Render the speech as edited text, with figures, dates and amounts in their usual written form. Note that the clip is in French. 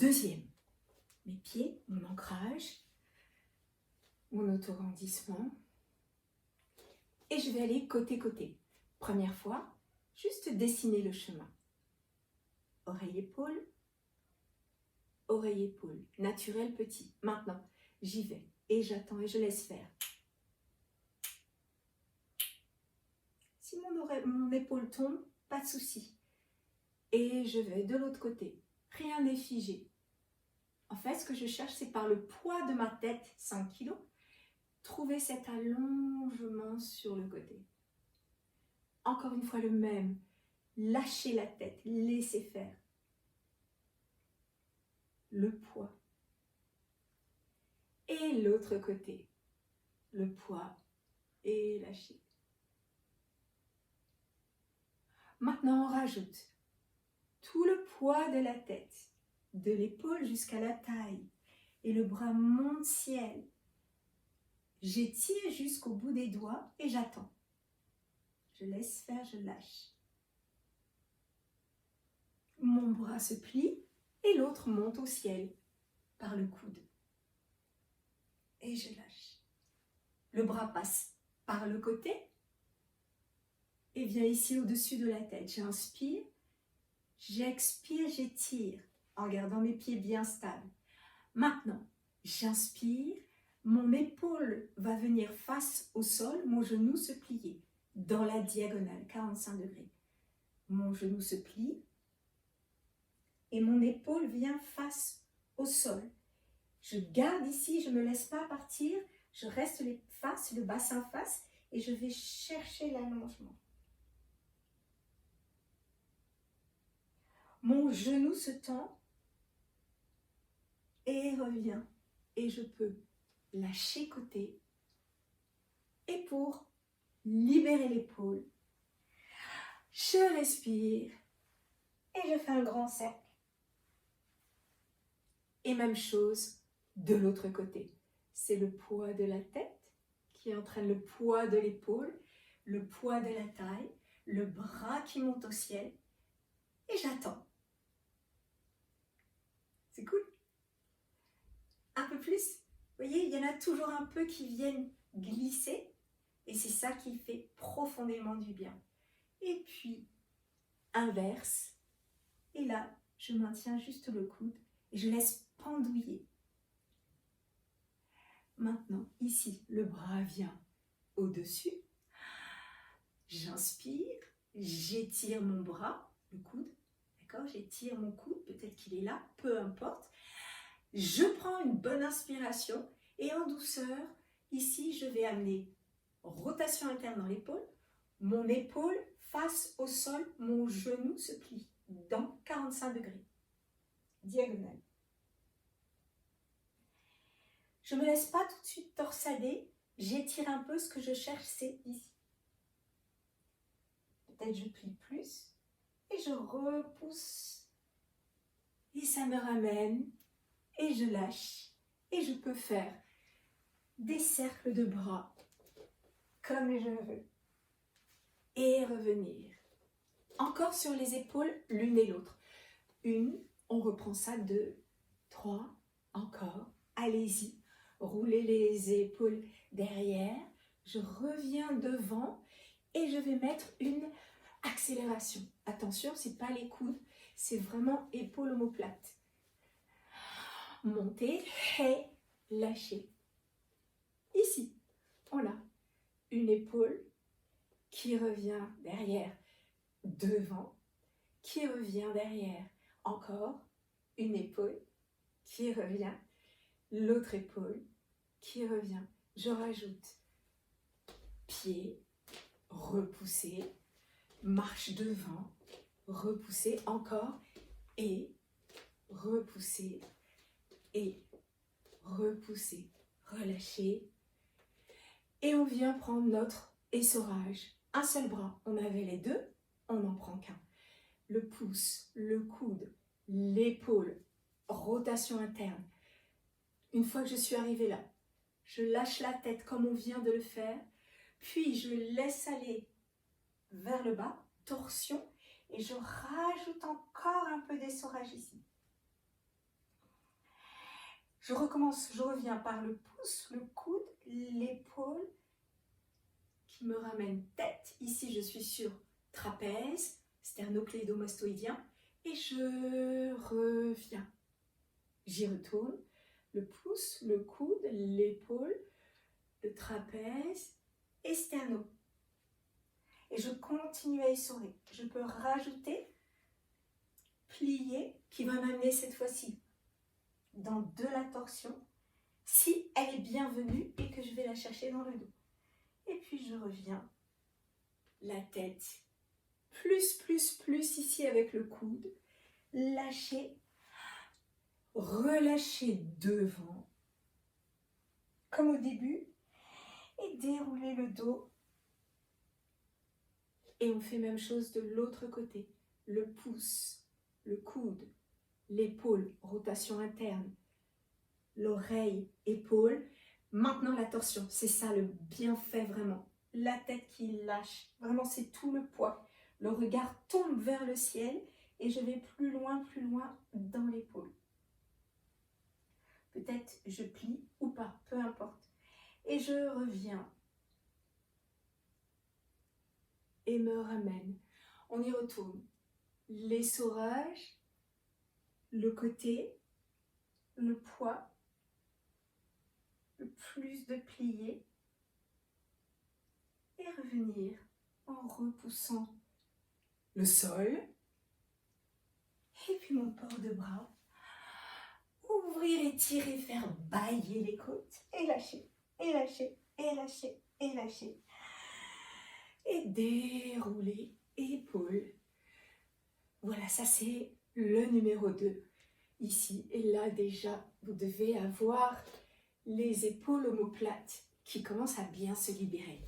Deuxième, mes pieds, mon ancrage, mon auto-grandissement. Et je vais aller côté-côté. Première fois, juste dessiner le chemin. Oreille-épaule, oreille-épaule. Naturel petit. Maintenant, j'y vais. Et j'attends et je laisse faire. Si mon épaule tombe, pas de souci. Et je vais de l'autre côté. Rien n'est figé. En fait, ce que je cherche, c'est par le poids de ma tête, 5 kg, trouver cet allongement sur le côté. Encore une fois le même. Lâchez la tête, laissez faire. Le poids. Et l'autre côté. Le poids et lâchez. Maintenant, on rajoute tout le poids de la tête, de l'épaule jusqu'à la taille. Et le bras monte ciel. J'étire jusqu'au bout des doigts et j'attends. Je laisse faire, je lâche. Mon bras se plie et l'autre monte au ciel par le coude. Et je lâche. Le bras passe par le côté et vient ici au-dessus de la tête. J'inspire, j'expire, j'étire en gardant mes pieds bien stables. Maintenant, j'inspire, mon épaule va venir face au sol, mon genou se plier dans la diagonale, 45 degrés. Mon genou se plie et mon épaule vient face au sol. Je garde ici, je ne me laisse pas partir, je reste les faces, le bassin face et je vais chercher l'allongement. Mon genou se tend et revient et je peux lâcher côté et pour libérer l'épaule, je respire et je fais un grand cercle. Et même chose de l'autre côté. C'est le poids de la tête qui entraîne le poids de l'épaule, le poids de la taille, le bras qui monte au ciel et j'attends. C'est cool. Un peu plus. Vous voyez, il y en a toujours un peu qui viennent glisser et c'est ça qui fait profondément du bien. Et puis, inverse. Et là, je maintiens juste le coude et je laisse pendouiller. Maintenant, ici, le bras vient au-dessus. J'inspire, j'étire mon bras, le coude. D'accord? J'étire mon coude, peut-être qu'il est là, peu importe. Je prends une bonne inspiration et en douceur, ici, je vais amener rotation interne dans l'épaule. Mon épaule face au sol, mon genou se plie dans 45 degrés. Diagonale. Je ne me laisse pas tout de suite torsader. J'étire un peu. Ce que je cherche, c'est ici. Peut-être je plie plus. Et je repousse. Et ça me ramène. Et je lâche. Et je peux faire des cercles de bras comme je veux. Et revenir. Encore sur les épaules, l'une et l'autre. Une, on reprend ça, 2, 3, encore. Allez-y. Roulez les épaules derrière, je reviens devant et je vais mettre une accélération. Attention, ce n'est pas les coudes, c'est vraiment épaule omoplate. Montez et lâchez. Ici, on a une épaule qui revient derrière, devant, qui revient derrière. Encore une épaule qui revient, l'autre épaule qui revient. Je rajoute pied, repousser, marche devant, repousser encore et repousser et repousser, relâcher. Et on vient prendre notre essorage. Un seul bras, on avait les deux, on n'en prend qu'un. Le pouce, le coude, l'épaule, rotation interne. Une fois que je suis arrivée là, je lâche la tête comme on vient de le faire, puis je laisse aller vers le bas, torsion, et je rajoute encore un peu d'essorage ici. Je recommence, je reviens par le pouce, le coude, l'épaule, qui me ramène tête. Ici, je suis sur trapèze, sternocléidomastoïdien, et je reviens. J'y retourne, le pouce, le coude, l'épaule, le trapèze et sterno. Et je continue à essorer. Je peux rajouter, plier, qui va m'amener cette fois-ci dans de la torsion, si elle est bienvenue et que je vais la chercher dans le dos. Et puis je reviens, la tête, plus ici avec le coude, lâcher, relâcher devant, comme au début, et dérouler le dos. Et on fait même chose de l'autre côté, le pouce, le coude, l'épaule, rotation interne, l'oreille, épaule. Maintenant la torsion, c'est ça le bienfait vraiment. La tête qui lâche, vraiment c'est tout le poids. Le regard tombe vers le ciel et je vais plus loin dans l'épaule. Peut-être je plie ou pas, peu importe. Et je reviens et me ramène. On y retourne. L'essorage, le côté, le poids, le plus de pliés et revenir en repoussant le sol et puis mon port de bras. Ouvrir, étirer, faire bailler les côtes et lâcher, et lâcher, et lâcher, et lâcher. Et dérouler, épaules. Voilà, ça c'est le numéro 2 ici. Et là déjà, vous devez avoir les épaules omoplates qui commencent à bien se libérer.